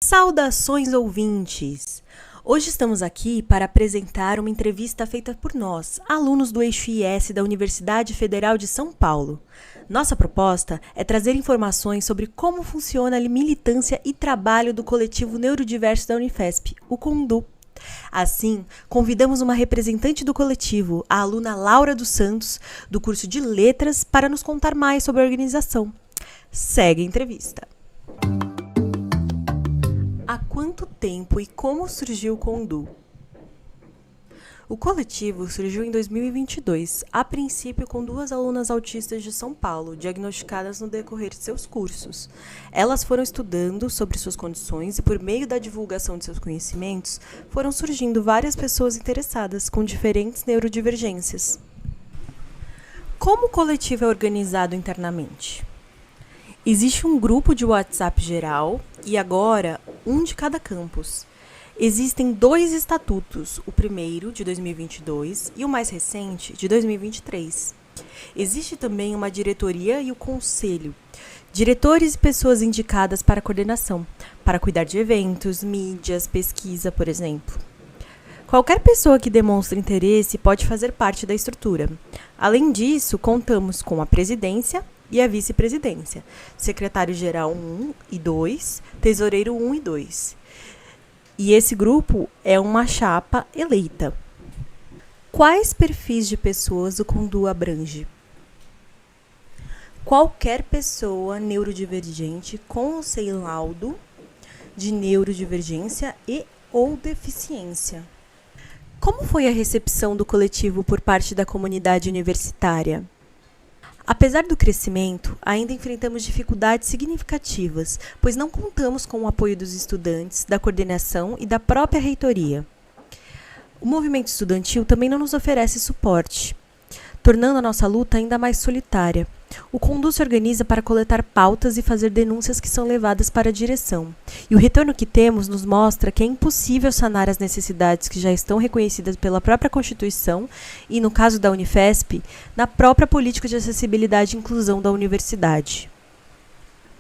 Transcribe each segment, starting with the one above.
Saudações, ouvintes! Hoje estamos aqui para apresentar uma entrevista feita por nós, alunos do eixo IS da Universidade Federal de São Paulo. Nossa proposta é trazer informações sobre como funciona a militância e trabalho do coletivo neurodiverso da Unifesp, o CONDU. Assim, convidamos uma representante do coletivo, a aluna Laura dos Santos, do curso de Letras, para nos contar mais sobre a organização. Segue a entrevista. Há quanto tempo e como surgiu o CONDU? O coletivo surgiu em 2022, a princípio com 2 alunas autistas de São Paulo, diagnosticadas no decorrer de seus cursos. Elas foram estudando sobre suas condições e, por meio da divulgação de seus conhecimentos, foram surgindo várias pessoas interessadas com diferentes neurodivergências. Como o coletivo é organizado internamente? Existe um grupo de WhatsApp geral e agora um de cada campus. Existem 2 estatutos, o primeiro, de 2022, e o mais recente, de 2023. Existe também uma diretoria e o conselho. Diretores e pessoas indicadas para coordenação, para cuidar de eventos, mídias, pesquisa, por exemplo. Qualquer pessoa que demonstre interesse pode fazer parte da estrutura. Além disso, contamos com a presidência e a vice-presidência, secretário-geral 1 e 2, tesoureiro 1 e 2. E esse grupo é uma chapa eleita. Quais perfis de pessoas o CONDU abrange? Qualquer pessoa neurodivergente com ou sem laudo de neurodivergência e ou deficiência. Como foi a recepção do coletivo por parte da comunidade universitária? Apesar do crescimento, ainda enfrentamos dificuldades significativas, pois não contamos com o apoio dos estudantes, da coordenação e da própria reitoria. O movimento estudantil também não nos oferece suporte, tornando a nossa luta ainda mais solitária. O CONDU se organiza para coletar pautas e fazer denúncias que são levadas para a direção. E o retorno que temos nos mostra que é impossível sanar as necessidades que já estão reconhecidas pela própria Constituição e, no caso da Unifesp, na própria política de acessibilidade e inclusão da universidade.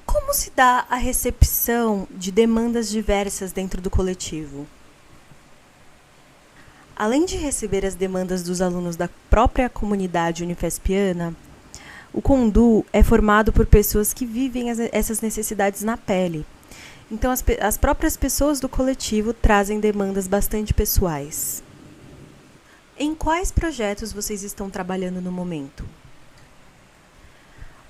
Como se dá a recepção de demandas diversas dentro do coletivo? Além de receber as demandas dos alunos da própria comunidade unifespiana, o CONDU é formado por pessoas que vivem essas necessidades na pele. Então, as próprias pessoas do coletivo trazem demandas bastante pessoais. Em quais projetos vocês estão trabalhando no momento?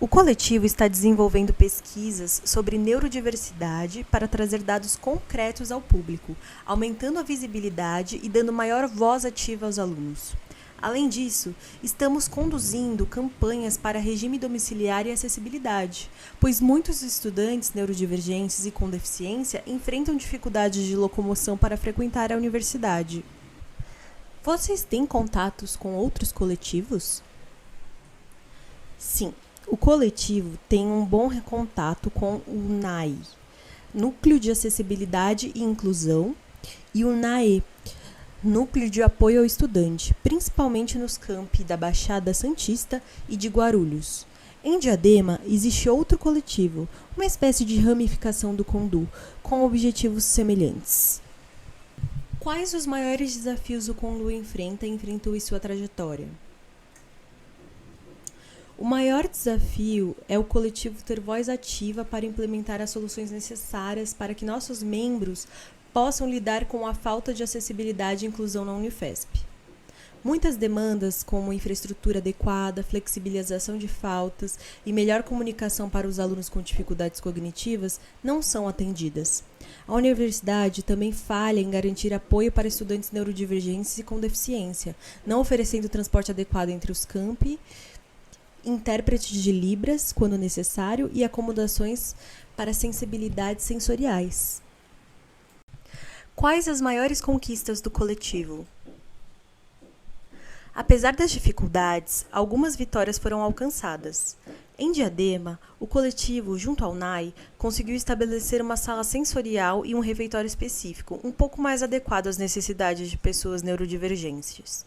O coletivo está desenvolvendo pesquisas sobre neurodiversidade para trazer dados concretos ao público, aumentando a visibilidade e dando maior voz ativa aos alunos. Além disso, estamos conduzindo campanhas para regime domiciliar e acessibilidade, pois muitos estudantes neurodivergentes e com deficiência enfrentam dificuldades de locomoção para frequentar a universidade. Vocês têm contatos com outros coletivos? Sim, o coletivo tem um bom contato com o NAI, Núcleo de Acessibilidade e Inclusão, e o NAE, Núcleo de Apoio ao Estudante, principalmente nos campi da Baixada Santista e de Guarulhos. Em Diadema, existe outro coletivo, uma espécie de ramificação do CONDU, com objetivos semelhantes. Quais os maiores desafios o CONDU enfrenta e enfrentou em sua trajetória? O maior desafio é o coletivo ter voz ativa para implementar as soluções necessárias para que nossos membros possam lidar com a falta de acessibilidade e inclusão na Unifesp. Muitas demandas, como infraestrutura adequada, flexibilização de faltas e melhor comunicação para os alunos com dificuldades cognitivas, não são atendidas. A universidade também falha em garantir apoio para estudantes neurodivergentes e com deficiência, não oferecendo transporte adequado entre os campi, intérprete de Libras, quando necessário, e acomodações para sensibilidades sensoriais. Quais as maiores conquistas do coletivo? Apesar das dificuldades, algumas vitórias foram alcançadas. Em Diadema, o coletivo, junto ao NAI, conseguiu estabelecer uma sala sensorial e um refeitório específico, um pouco mais adequado às necessidades de pessoas neurodivergentes.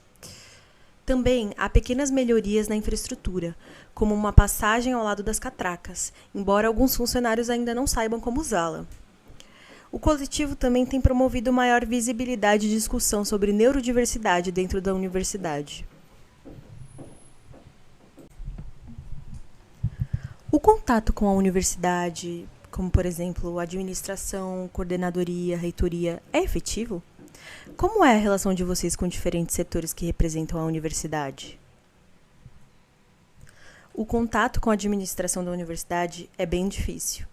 Também há pequenas melhorias na infraestrutura, como uma passagem ao lado das catracas, embora alguns funcionários ainda não saibam como usá-la. O coletivo também tem promovido maior visibilidade e discussão sobre neurodiversidade dentro da universidade. O contato com a universidade, como por exemplo administração, coordenadoria, reitoria, é efetivo? Como é a relação de vocês com diferentes setores que representam a universidade? O contato com a administração da universidade é bem difícil.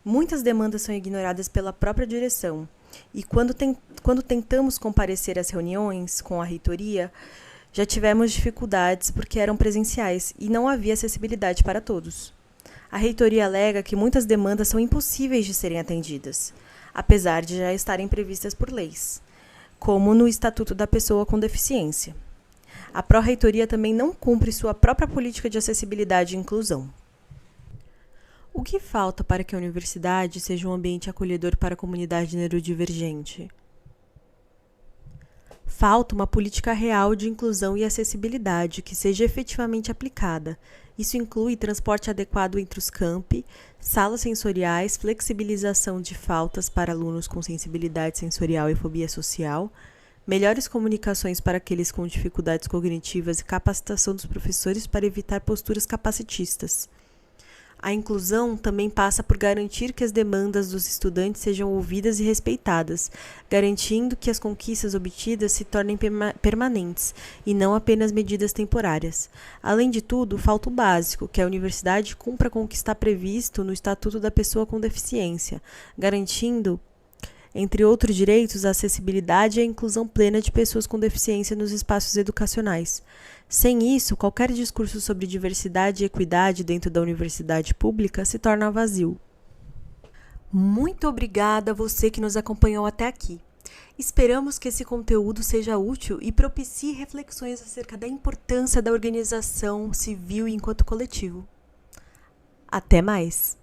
Muitas demandas são ignoradas pela própria direção, e quando tentamos comparecer às reuniões com a reitoria, já tivemos dificuldades porque eram presenciais e não havia acessibilidade para todos. A reitoria alega que muitas demandas são impossíveis de serem atendidas, apesar de já estarem previstas por leis, como no Estatuto da Pessoa com Deficiência. A pró-reitoria também não cumpre sua própria política de acessibilidade e inclusão. O que falta para que a universidade seja um ambiente acolhedor para a comunidade neurodivergente? Falta uma política real de inclusão e acessibilidade que seja efetivamente aplicada. Isso inclui transporte adequado entre os campi, salas sensoriais, flexibilização de faltas para alunos com sensibilidade sensorial e fobia social, melhores comunicações para aqueles com dificuldades cognitivas e capacitação dos professores para evitar posturas capacitistas. A inclusão também passa por garantir que as demandas dos estudantes sejam ouvidas e respeitadas, garantindo que as conquistas obtidas se tornem permanentes e não apenas medidas temporárias. Além de tudo, falta o básico, que a universidade cumpra com o que está previsto no Estatuto da Pessoa com Deficiência, garantindo, entre outros direitos, a acessibilidade e a inclusão plena de pessoas com deficiência nos espaços educacionais. Sem isso, qualquer discurso sobre diversidade e equidade dentro da universidade pública se torna vazio. Muito obrigada a você que nos acompanhou até aqui. Esperamos que esse conteúdo seja útil e propicie reflexões acerca da importância da organização civil enquanto coletivo. Até mais!